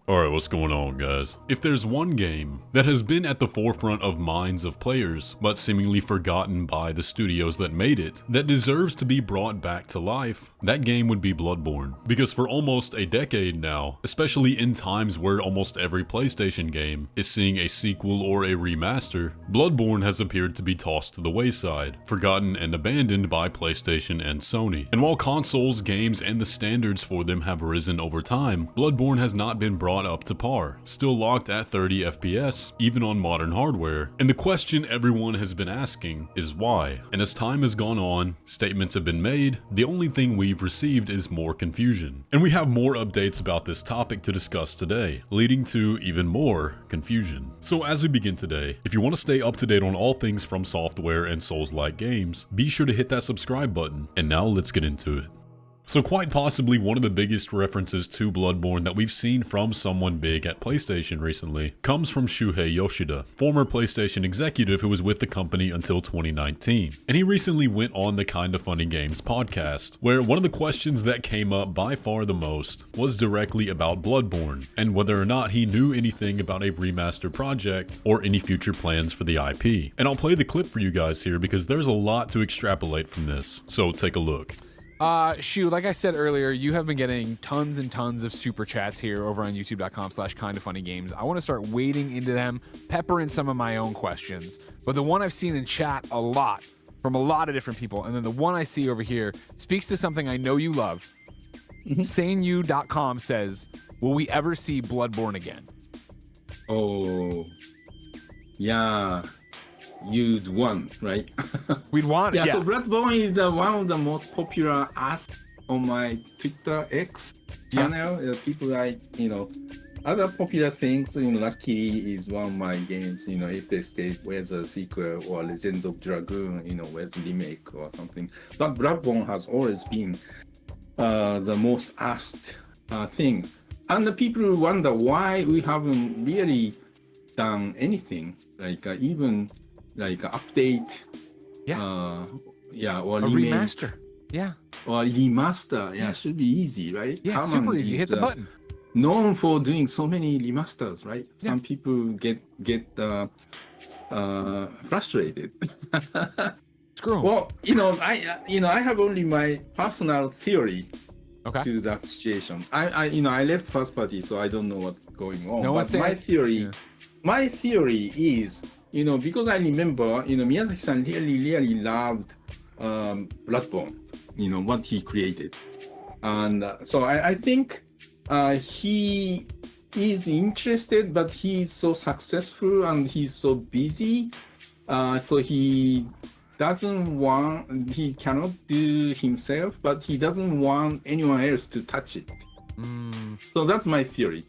Alright, what's going on, guys? If there's one game that has been at the forefront of minds of players, but seemingly forgotten by the studios that made it, that deserves to be brought back to life, that game would be Bloodborne. Because for almost a decade now, especially in times where almost every PlayStation game is seeing a sequel or a remaster, Bloodborne has appeared to be tossed to the wayside, forgotten and abandoned by PlayStation and Sony. And while consoles, games, and the standards for them have risen over time, Bloodborne has not been brought up to par, still locked at 30 FPS, even on modern hardware. And the question everyone has been asking is why? And as time has gone on, statements have been made, the only thing we've received is more confusion. And we have more updates about this topic to discuss today, leading to even more confusion. So as we begin today, if you want to stay up to date on all things FromSoftware and Souls-like games, be sure to hit that subscribe button. And now let's get into it. So quite possibly one of the biggest references to Bloodborne that we've seen from someone big at PlayStation recently comes from Shuhei Yoshida, former PlayStation executive who was with the company until 2019. And he recently went on the Kinda Funny Games podcast, where one of the questions that came up by far the most was directly about Bloodborne, and whether or not he knew anything about a remaster project or any future plans for the IP. And I'll play the clip for you guys here because there's a lot to extrapolate from this, so take a look. Shu, like I said earlier, you have been getting tons and tons of super chats here over on youtube.com/kindafunnygames. I want to start wading into them, pepper in some of my own questions. But the one I've seen in chat a lot from a lot of different people, and then the one I see over here speaks to something I know you love. SaneU.com says, will we ever see Bloodborne again? Oh, yeah. You'd want, right? We'd want it, yeah. So Bloodborne is one of the most popular asks on my Twitter X channel. People like, other popular things, Lucky is one of my games, if they stay with a sequel or Legend of Dragoon, with remake or something. But Bloodborne has always been the most asked thing. And the people wonder why we haven't really done anything, even update, or a remake, remaster, or remaster, should be easy, right? Yeah, super easy. Hit the button. Known for doing so many remasters, right? Yeah. Some people get frustrated. Screw 'em. Well, I have only my personal theory to that situation. I left first party, so I don't know what's going on. But my theory is, because I remember, Miyazaki-san really loved Bloodborne, what he created. And so I think he is interested, but he's so successful and he's so busy. So he cannot do himself, but he doesn't want anyone else to touch it. So that's my theory.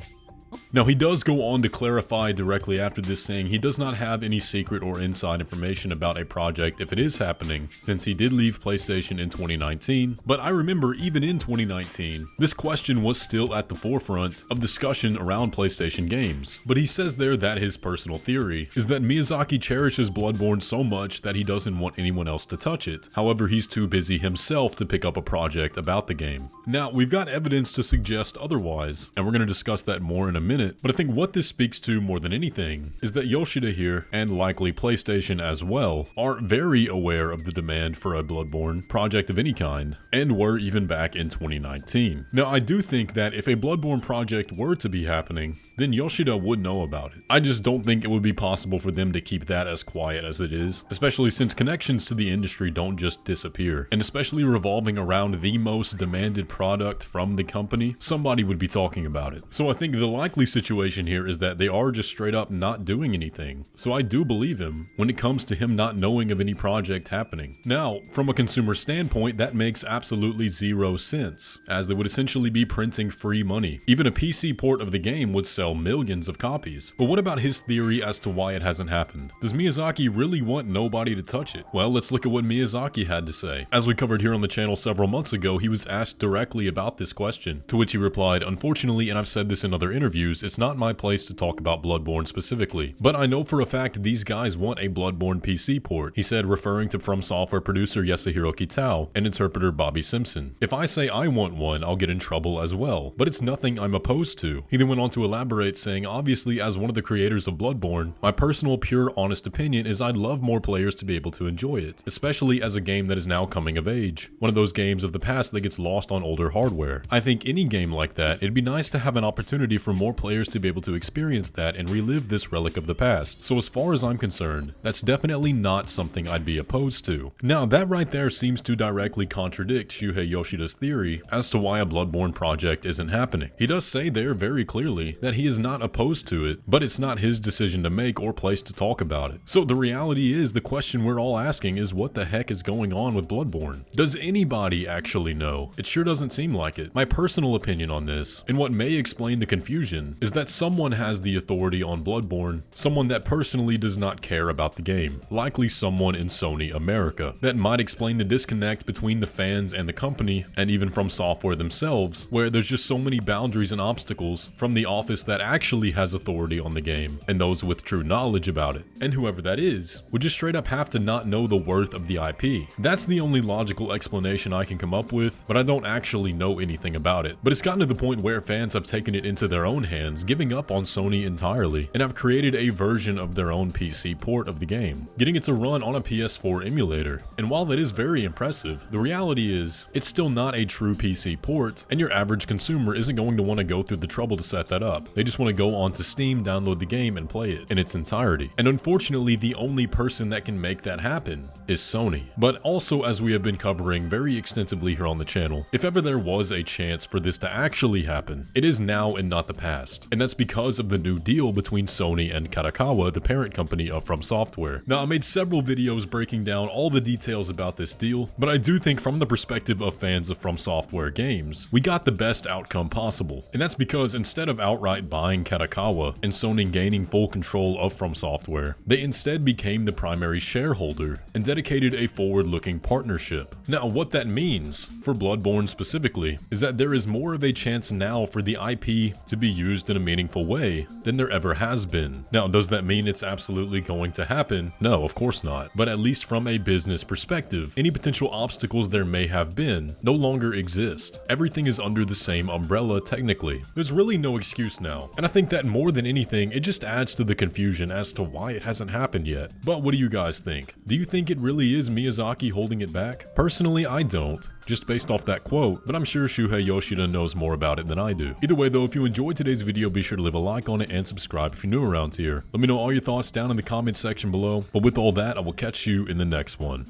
Now he does go on to clarify directly after this, saying he does not have any secret or inside information about a project if it is happening, since he did leave PlayStation in 2019. But I remember even in 2019, this question was still at the forefront of discussion around PlayStation games. But he says there that his personal theory is that Miyazaki cherishes Bloodborne so much that he doesn't want anyone else to touch it. However, he's too busy himself to pick up a project about the game. Now, we've got evidence to suggest otherwise, and we're going to discuss that more in a minute, but I think what this speaks to more than anything is that Yoshida here, and likely PlayStation as well, are very aware of the demand for a Bloodborne project of any kind, and were even back in 2019. Now, I do think that if a Bloodborne project were to be happening, then Yoshida would know about it. I just don't think it would be possible for them to keep that as quiet as it is, especially since connections to the industry don't just disappear, and especially revolving around the most demanded product from the company, somebody would be talking about it. So I think the likely situation here is that they are just straight up not doing anything. So I do believe him when it comes to him not knowing of any project happening. Now, from a consumer standpoint, that makes absolutely zero sense, as they would essentially be printing free money. Even a PC port of the game would sell millions of copies. But what about his theory as to why it hasn't happened? Does Miyazaki really want nobody to touch it? Well, let's look at what Miyazaki had to say. As we covered here on the channel several months ago, he was asked directly about this question, to which he replied, "Unfortunately, and I've said this in other interviews, reviews, it's not my place to talk about Bloodborne specifically, but I know for a fact these guys want a Bloodborne PC port, he said, referring to FromSoftware producer Yasuhiro Kitao and interpreter Bobby Simpson. If I say I want one, I'll get in trouble as well, but it's nothing I'm opposed to. He then went on to elaborate, saying, obviously as one of the creators of Bloodborne, my personal pure honest opinion is I'd love more players to be able to enjoy it, especially as a game that is now coming of age, one of those games of the past that gets lost on older hardware. I think any game like that, it'd be nice to have an opportunity for more players to be able to experience that and relive this relic of the past. So as far as I'm concerned, that's definitely not something I'd be opposed to. Now that right there seems to directly contradict Shuhei Yoshida's theory as to why a Bloodborne project isn't happening. He does say there very clearly that he is not opposed to it, but it's not his decision to make or place to talk about it. So the reality is, the question we're all asking is, what the heck is going on with Bloodborne? Does anybody actually know? It sure doesn't seem like it. My personal opinion on this, and what may explain the confusion, is that someone has the authority on Bloodborne, someone that personally does not care about the game, likely someone in Sony America. That might explain the disconnect between the fans and the company, and even FromSoftware themselves, where there's just so many boundaries and obstacles from the office that actually has authority on the game, and those with true knowledge about it. And whoever that is, would just straight up have to not know the worth of the IP. That's the only logical explanation I can come up with, but I don't actually know anything about it. But it's gotten to the point where fans have taken it into their own hands, giving up on Sony entirely, and have created a version of their own PC port of the game, getting it to run on a PS4 emulator. And while that is very impressive, the reality is, it's still not a true PC port, and your average consumer isn't going to want to go through the trouble to set that up. They just want to go onto Steam, download the game, and play it in its entirety. And unfortunately, the only person that can make that happen is Sony. But also, as we have been covering very extensively here on the channel, if ever there was a chance for this to actually happen, it is now and not the past. And that's because of the new deal between Sony and Kadokawa, the parent company of FromSoftware. Now, I made several videos breaking down all the details about this deal, but I do think from the perspective of fans of FromSoftware games, we got the best outcome possible. And that's because instead of outright buying Kadokawa and Sony gaining full control of FromSoftware, they instead became the primary shareholder and dedicated a forward-looking partnership. Now, what that means, for Bloodborne specifically, is that there is more of a chance now for the IP to be used in a meaningful way than there ever has been. Now, does that mean it's absolutely going to happen? No, of course not. But at least from a business perspective, any potential obstacles there may have been no longer exist. Everything is under the same umbrella technically. There's really no excuse now. And I think that more than anything, it just adds to the confusion as to why it hasn't happened yet. But what do you guys think? Do you think it really is Miyazaki holding it back? Personally, I don't, just based off that quote, but I'm sure Shuhei Yoshida knows more about it than I do. Either way though, if you enjoyed today's video, be sure to leave a like on it and subscribe if you're new around here. Let me know all your thoughts down in the comment section below. But with all that, I will catch you in the next one.